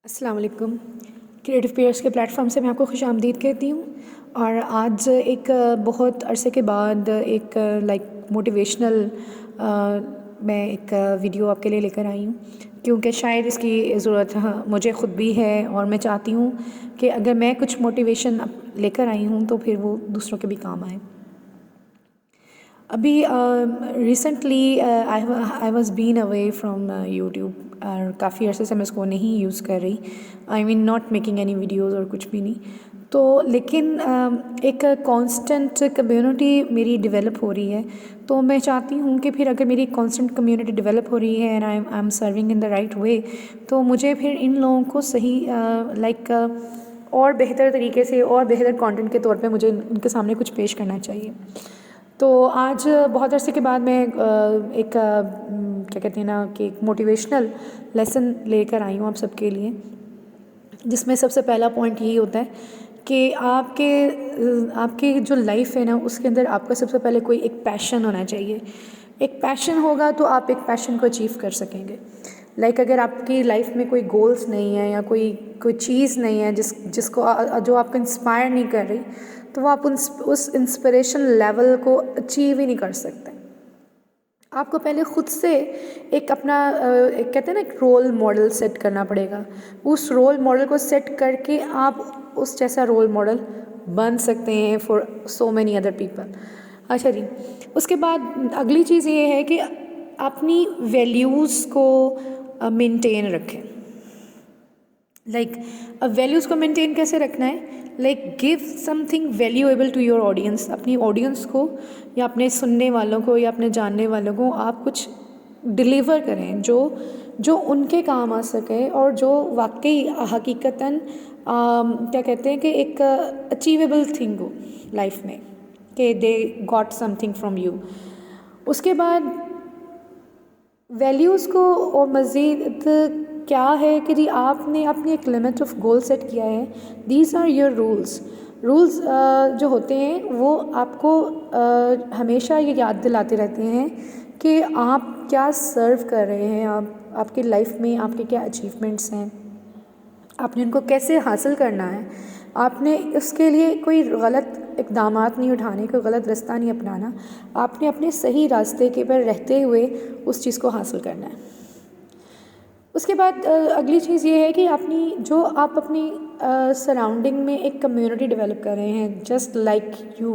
अस्सलाम वालेकुम। Creative pairs के प्लेटफॉर्म से मैं आपको खुशामदीद कहती हूँ। और आज एक बहुत अरसे के बाद एक मोटिवेशनल मैं एक वीडियो आपके लिए लेकर आई हूँ, क्योंकि शायद इसकी ज़रूरत मुझे ख़ुद भी है और मैं चाहती हूँ कि अगर मैं कुछ मोटिवेशन लेकर आई हूँ तो फिर वो दूसरों के भी काम आए। अभी recently I was been away from YouTube और काफ़ी अरसे से मैं इसको नहीं यूज़ कर रही। I mean not making any videos और कुछ भी नहीं। तो लेकिन एक कांस्टेंट कम्युनिटी मेरी डेवलप हो रही है। तो मैं चाहती हूँ कि फिर अगर मेरी कांस्टेंट कम्युनिटी डेवलप हो रही है and I am serving in the right way, तो मुझे फिर इन लोगों को सही और बेहतर तरीके से और बेहतर कंटेंट के तौर पे मुझे उनके सामने कुछ पेश करना चाहिए। तो आज बहुत अरसे के बाद मैं एक क्या कहते हैं ना कि एक मोटिवेशनल लेसन लेकर आई हूँ आप सबके लिए, जिसमें सबसे पहला पॉइंट यही होता है कि आपके जो लाइफ है ना उसके अंदर आपका सबसे पहले कोई एक पैशन होना चाहिए। एक पैशन होगा तो आप एक पैशन को अचीव कर सकेंगे। अगर आपकी लाइफ में कोई गोल्स नहीं है या कोई कोई चीज़ नहीं है जिसको जो आपको इंस्पायर नहीं कर रही, तो वो आप उस इंस्पिरेशन लेवल को अचीव ही नहीं कर सकते। आपको पहले ख़ुद से एक अपना एक कहते हैं ना एक रोल मॉडल सेट करना पड़ेगा। उस रोल मॉडल को सेट करके आप उस जैसा रोल मॉडल बन सकते हैं for so many other people. अच्छा जी, उसके बाद अगली चीज़ ये है कि अपनी वैल्यूज़ को मेंटेन रखें। वैल्यूज़ को मेंटेन कैसे रखना है? Give something valuable to your audience. अपनी ऑडियंस को या अपने सुनने वालों को या अपने जानने वालों को आप कुछ डिलीवर करें जो उनके काम आ सके और जो वाकई हकीकतन क्या कहते हैं कि एक अचीवेबल थिंग हो लाइफ में, कि they got something from you. उसके बाद वैल्यूज़ को और मज़ीद क्या है कि जी आपने अपनी एक लिमिट ऑफ गोल सेट किया है। These are your rules. जो होते हैं वो आपको हमेशा ये याद दिलाते रहते हैं कि आप क्या सर्व कर रहे हैं, आपकी लाइफ में आपके क्या अचीवमेंट्स हैं, आपने उनको कैसे हासिल करना है। आपने उसके लिए कोई गलत इक़दामात नहीं उठाने, कोई गलत रास्ता नहीं अपनाना। आपने अपने सही रास्ते के पर रहते हुए उस चीज़ को हासिल करना है। उसके बाद अगली चीज़ ये है कि आप अपनी सराउंडिंग में एक कम्युनिटी डेवलप कर रहे हैं, just like you,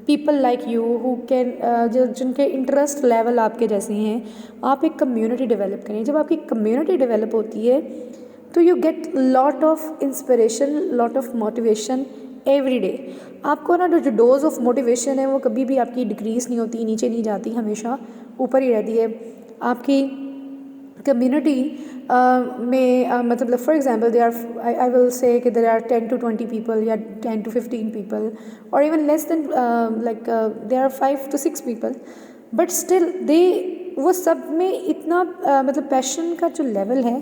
people like you who can जिनके इंटरेस्ट लेवल आपके जैसे हैं। आप एक कम्युनिटी डेवलप करें। जब आपकी कम्युनिटी डेवलप होती है तो you get lot of inspiration, lot of motivation every day. आपको ना जो डोज ऑफ मोटिवेशन है वो कभी भी आपकी डिक्रीज़ नहीं होती, नीचे नहीं जाती, हमेशा ऊपर ही रहती है। आपकी कम्युनिटी में मतलब for example they are I will say कि देयर आर 10 to 20 पीपल या 10 to 15 पीपल और even less than there are 5 to 6 people, but still वो सब में इतना मतलब पैशन का जो लेवल है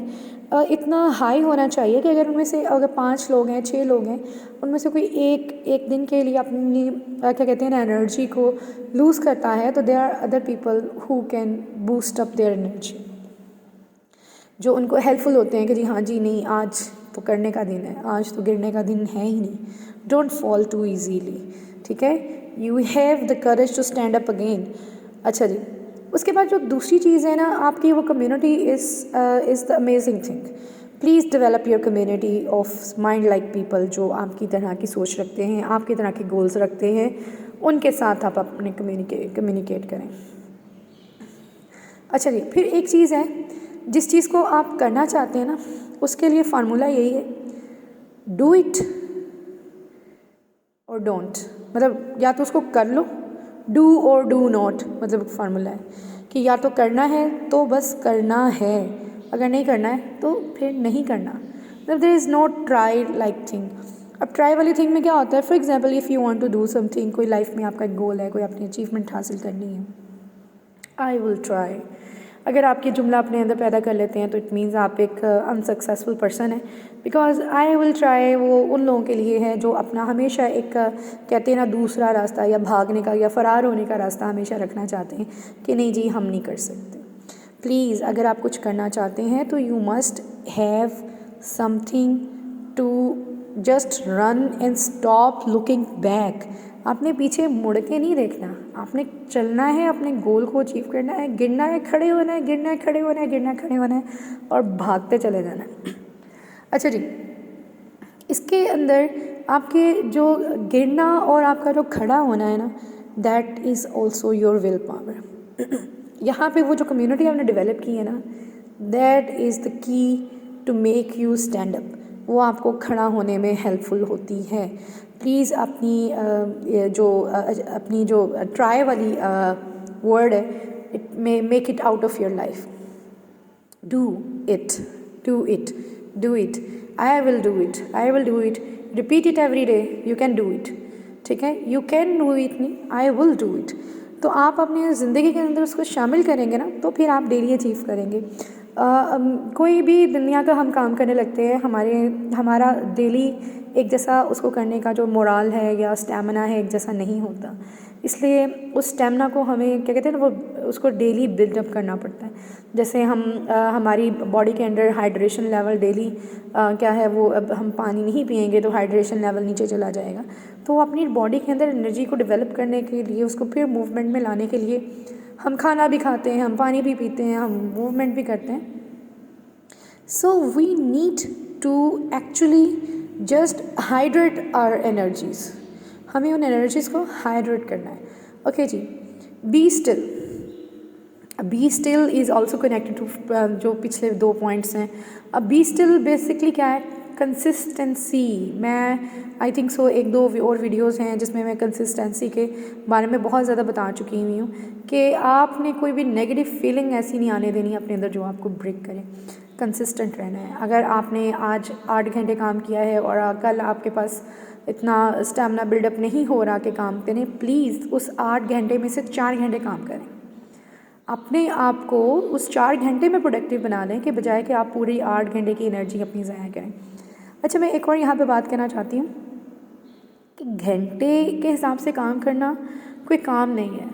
इतना हाई होना चाहिए कि अगर उनमें से अगर 5 लोग हैं, 6 लोग हैं, उनमें से कोई एक दिन के लिए अपनी क्या कहते हैं ना एनर्जी को लूज़ करता है, तो there are other people who can boost up their energy, जो उनको हेल्पफुल होते हैं कि जी हाँ जी, नहीं आज तो करने का दिन है, आज तो गिरने का दिन है ही नहीं। डोंट फॉल टू ईजीली, ठीक है। You have the courage to stand up again. अच्छा जी, उसके बाद जो दूसरी चीज़ है ना आपकी, वो community is the amazing thing. Please develop your community of mind like people, जो आपकी तरह की सोच रखते हैं, आपकी तरह के गोल्स रखते हैं, उनके साथ आप अपने कम्युनिकेट करें। अच्छा जी, फिर एक चीज़ है, जिस चीज़ को आप करना चाहते हैं ना उसके लिए फार्मूला यही है, डू इट और डोंट। मतलब या तो उसको कर लो, डू और डू नॉट, मतलब फार्मूला है कि या तो करना है तो बस करना है, अगर नहीं करना है तो फिर नहीं करना। मतलब there is no try like thing. अब ट्राई वाली थिंग में क्या होता है, for example if you want to do something, कोई लाइफ में आपका एक गोल है, कोई अपनी अचीवमेंट हासिल करनी है, आई विल ट्राई। अगर आप ये जुमला अपने अंदर पैदा कर लेते हैं तो इट मीन्स आप एक अनसक्सेसफुल पर्सन है, बिकॉज आई विल ट्राई वो उन लोगों के लिए है जो अपना हमेशा एक कहते हैं ना दूसरा रास्ता या भागने का या फ़रार होने का रास्ता हमेशा रखना चाहते हैं कि नहीं जी हम नहीं कर सकते। प्लीज़ अगर आप कुछ करना चाहते हैं तो you must have something to just run and stop looking back. आपने पीछे मुड़ के नहीं देखना, आपने चलना है, अपने गोल को अचीव करना है, गिरना है, खड़े होना है, गिरना है, खड़े होना है, गिरना है, खड़े होना है और भागते चले जाना है। अच्छा जी, इसके अंदर आपके जो गिरना और आपका जो खड़ा होना है ना, that is also your will power. यहाँ पे वो जो कम्युनिटी आपने डेवलप की है ना, that is the key to make you stand up, वो आपको खड़ा होने में हेल्पफुल होती है। प्लीज़ अपनी जो ट्राई वाली वर्ड है, it may make it out of your life. Do it, do it, do it, I will do it, I will do it, repeat it every day, you can do it. ठीक है, you can do it नहीं, I will do it. तो आप अपनी ज़िंदगी के अंदर उसको शामिल करेंगे ना, तो फिर आप डेली अचीव करेंगे। कोई भी दुनिया का हम काम करने लगते हैं, हमारा डेली एक जैसा उसको करने का जो मोराल है या स्टैमिना है एक जैसा नहीं होता, इसलिए उस स्टैमिना को हमें क्या कहते हैं ना, वो उसको डेली बिल्डअप करना पड़ता है। जैसे हमारी बॉडी के अंदर हाइड्रेशन लेवल डेली क्या है, वो अब हम पानी नहीं पिएंगे तो हाइड्रेशन लेवल नीचे चला जाएगा। तो अपनी बॉडी के अंदर एनर्जी को डेवलप करने के लिए, उसको फिर मूवमेंट में लाने के लिए हम खाना भी खाते हैं, हम पानी भी पीते हैं, हम मूवमेंट भी करते हैं। So we need to actually just hydrate our energies, हमें उन एनर्जीज़ को हाइड्रेट करना है। ओके जी, be still, be still is also connected to जो पिछले 2 पॉइंट्स हैं। अब बी स्टिल बेसिकली क्या है, कंसिस्टेंसी। मैं आई थिंक सो 1-2 और वीडियोस हैं जिसमें मैं कंसिस्टेंसी के बारे में बहुत ज़्यादा बता चुकी हुई हूँ कि आपने कोई भी नेगेटिव फीलिंग ऐसी नहीं आने देनी अपने अंदर जो आपको ब्रेक करे। कंसिस्टेंट रहना है। अगर आपने आज 8 घंटे काम किया है और कल आपके पास इतना स्टैमिना बिल्डअप नहीं हो रहा कि काम करें, प्लीज़ उस 8 घंटे में से 4 घंटे काम करें। अपने आप को उस 4 घंटे में प्रोडक्टिव बना लें कि बजाय कि आप पूरी 8 घंटे की एनर्जी अपनी ज़ाया करें। अच्छा, मैं एक और यहाँ पे बात करना चाहती हूँ कि घंटे के हिसाब से काम करना कोई काम नहीं है।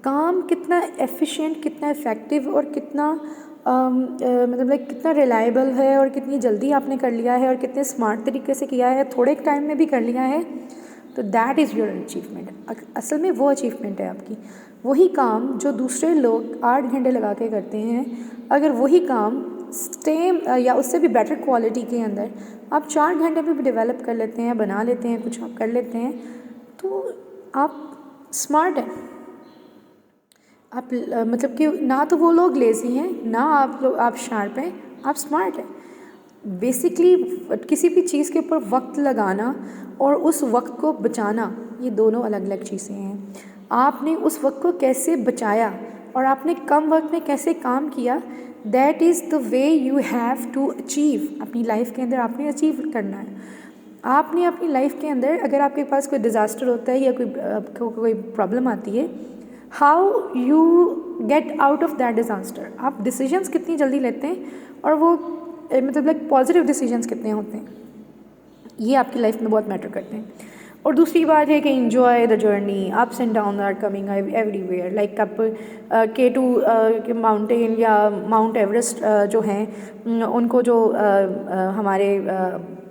काम कितना एफिशिएंट, कितना इफ़ेक्टिव और कितना मतलब लाइक कितना रिलायबल है और कितनी जल्दी आपने कर लिया है और कितने स्मार्ट तरीके से किया है, थोड़े टाइम में भी कर लिया है, तो दैट इज़ योर अचीवमेंट। असल में वो अचीवमेंट है आपकी। वही काम जो दूसरे लोग 8 घंटे लगा के करते हैं, अगर वही काम सेम या उससे भी बेटर क्वालिटी के अंदर आप 4 घंटे में भी डेवलप कर लेते हैं, बना लेते हैं, कुछ आप कर लेते हैं, तो आप स्मार्ट हैं। आप मतलब कि ना तो वो लोग लेज़ी हैं, ना आप शार्प हैं, आप स्मार्ट हैं। बेसिकली किसी भी चीज़ के ऊपर वक्त लगाना और उस वक्त को बचाना, ये दोनों अलग अलग चीज़ें हैं। आपने उस वक्त को कैसे बचाया और आपने कम वक्त में कैसे काम किया, that is the way you have to achieve. अपनी लाइफ के अंदर आपने अचीव करना है। आपने अपनी लाइफ के अंदर, अगर आपके पास कोई डिज़ास्टर होता है या कोई प्रॉब्लम आती है, how you get out of that disaster, आप डिसीजंस कितनी जल्दी लेते हैं और वो मतलब लाइक पॉजिटिव डिसीजंस कितने होते हैं, ये आपकी लाइफ में बहुत मैटर करते हैं। और दूसरी बात है कि enjoy the journey, ups and down are coming everywhere. Like आप K2 के माउंटेन या माउंट एवरेस्ट जो हैं उनको जो हमारे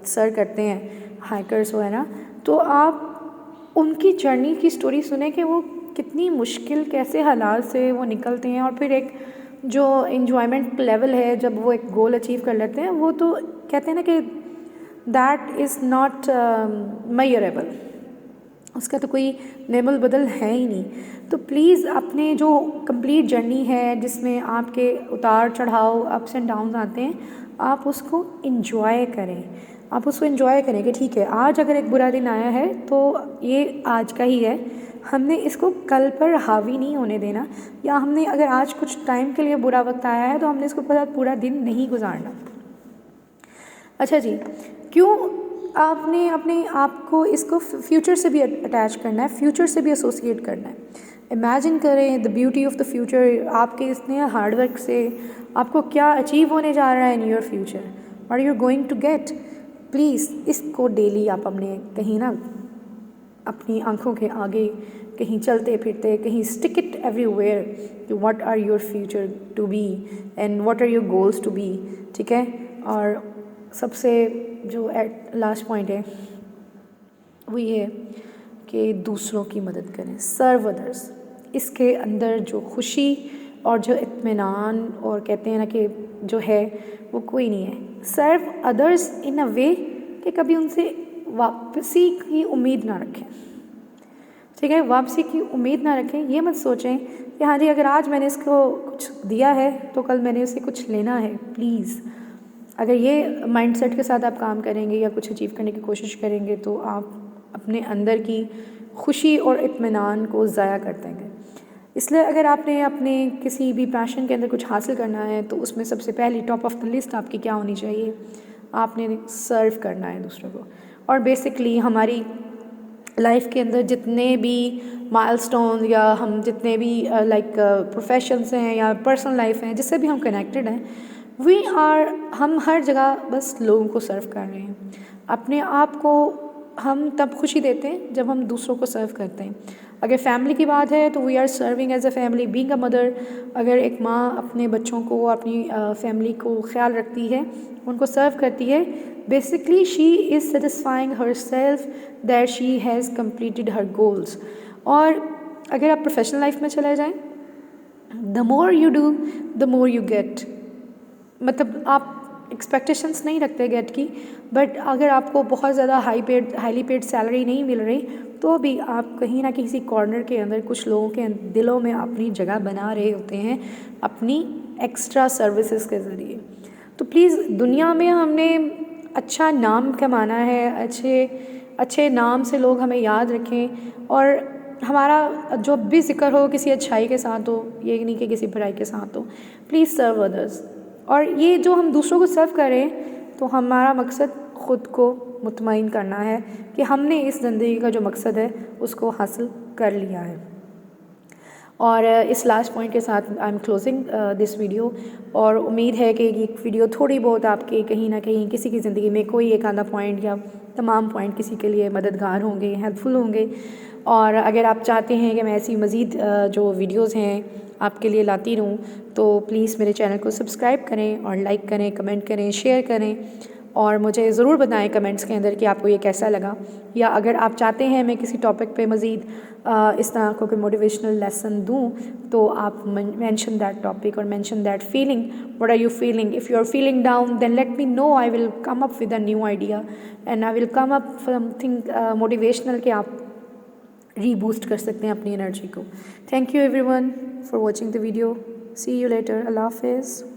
सर करते हैं हाइकर्स हो, है ना, तो आप उनकी जर्नी की स्टोरी सुने कि वो कितनी मुश्किल कैसे हालात से वो निकलते हैं और फिर एक जो इन्जॉयमेंट लेवल है जब वो एक गोल अचीव कर लेते हैं, वो तो कहते हैं ना कि दैट इज़ नॉट मेजरेबल, उसका तो कोई नेमल बदल है ही नहीं। तो प्लीज़ अपने जो कंप्लीट जर्नी है जिसमें आपके उतार चढ़ाव अप्स एंड डाउन्स आते हैं, आप उसको इन्जॉय करें। आप उसको इन्जॉय करें कि ठीक है, आज अगर एक बुरा दिन आया है तो ये आज का ही है, हमने इसको कल पर हावी नहीं होने देना, या हमने अगर आज कुछ टाइम के लिए बुरा वक्त आया है तो हमने इसको पूरा दिन नहीं गुजारना। अच्छा जी, क्यों आपने अपने आप को इसको फ्यूचर से भी अटैच करना है, फ्यूचर से भी एसोसिएट करना है। इमेजिन करें the beauty of the future, आपके इतने हार्डवर्क से आपको क्या अचीव होने जा रहा है in your future, what you are going to get. Please इसको डेली आप अपने कहीं ना अपनी आंखों के आगे कहीं चलते फिरते कहीं स्टिक इट एवरीवेयर कि what are your future to be and what are your goals to be. ठीक है, और सबसे जो लास्ट पॉइंट है वो ये है कि दूसरों की मदद करें, सर्व अदर्स। इसके अंदर जो खुशी और जो इत्मीनान और कहते हैं ना कि जो है वो कोई नहीं है। सर्व अदर्स इन अ वे कि कभी उनसे वापसी की उम्मीद ना रखें, ठीक है, वापसी की उम्मीद ना रखें। ये मत सोचें कि हाँ जी अगर आज मैंने इसको कुछ दिया है तो कल मैंने उसे कुछ लेना है। प्लीज़, अगर ये माइंडसेट के साथ आप काम करेंगे या कुछ अचीव करने की कोशिश करेंगे तो आप अपने अंदर की खुशी और इत्मीनान को ज़ाया कर देंगे। इसलिए अगर आपने अपने किसी भी पैशन के अंदर कुछ हासिल करना है तो उसमें सबसे पहली टॉप ऑफ द लिस्ट आपकी क्या होनी चाहिए, आपने सर्व करना है दूसरों को। और बेसिकली हमारी लाइफ के अंदर जितने भी माइलस्टोन या हम जितने भी लाइक प्रोफेशंस हैं या पर्सनल लाइफ हैं जिससे भी हम कनेक्टेड हैं, हम हर जगह बस लोगों को सर्व कर रहे हैं। अपने आप को हम तब खुशी देते हैं जब हम दूसरों को सर्व करते हैं। अगर फैमिली की बात है तो we are serving as a family, being a mother. अगर एक माँ अपने बच्चों को, अपनी फैमिली को ख्याल रखती है, उनको सर्व करती है, basically she is satisfying her self that she has completed her goals. और अगर आप प्रोफेशनल लाइफ में चले जाएँ, the more you do the more you get. मतलब आप एक्सपेक्टेशंस नहीं रखते गेट की, बट अगर आपको बहुत ज़्यादा हाईली पेड सैलरी नहीं मिल रही तो भी आप कहीं ना किसी कॉर्नर के अंदर कुछ लोगों के दिलों में अपनी जगह बना रहे होते हैं अपनी एक्स्ट्रा सर्विसेज के ज़रिए। तो प्लीज़, दुनिया में हमने अच्छा नाम कमाना है, अच्छे नाम से लोग हमें याद रखें और हमारा जो भी जिक्र हो किसी अच्छाई के साथ हो, ये नहीं कि किसी बुराई के साथ हो। Please serve others. और ये जो हम दूसरों को सर्व करें तो हमारा मकसद ख़ुद को मुतमईन करना है कि हमने इस ज़िंदगी का जो मकसद है उसको हासिल कर लिया है। और इस लास्ट पॉइंट के साथ I am closing this video. और उम्मीद है कि ये वीडियो थोड़ी बहुत आपके कहीं ना कहीं किसी की ज़िंदगी में कोई एक आधा पॉइंट या तमाम पॉइंट किसी के लिए मददगार होंगे, हेल्पफुल होंगे। और अगर आप चाहते हैं कि मैं ऐसी मज़ीद जो वीडियोस हैं आपके लिए लाती रहूँ तो प्लीज़ मेरे चैनल को सब्सक्राइब करें और लाइक करें, कमेंट करें, शेयर करें और मुझे ज़रूर बताएं कमेंट्स के अंदर कि आपको ये कैसा लगा। या अगर आप चाहते हैं मैं किसी टॉपिक पे मज़ीद इस तरह को कोई मोटिवेशनल लेसन दूँ तो आप मेंशन दैट टॉपिक और mention that feeling, what are you feeling. If you are feeling down then let me know, I will come up with a new idea and I will come up something motivational कि आप reboost कर सकते हैं अपनी energy को। Thank you everyone for watching the video. See you later. अल्लाह हाफ़िज़।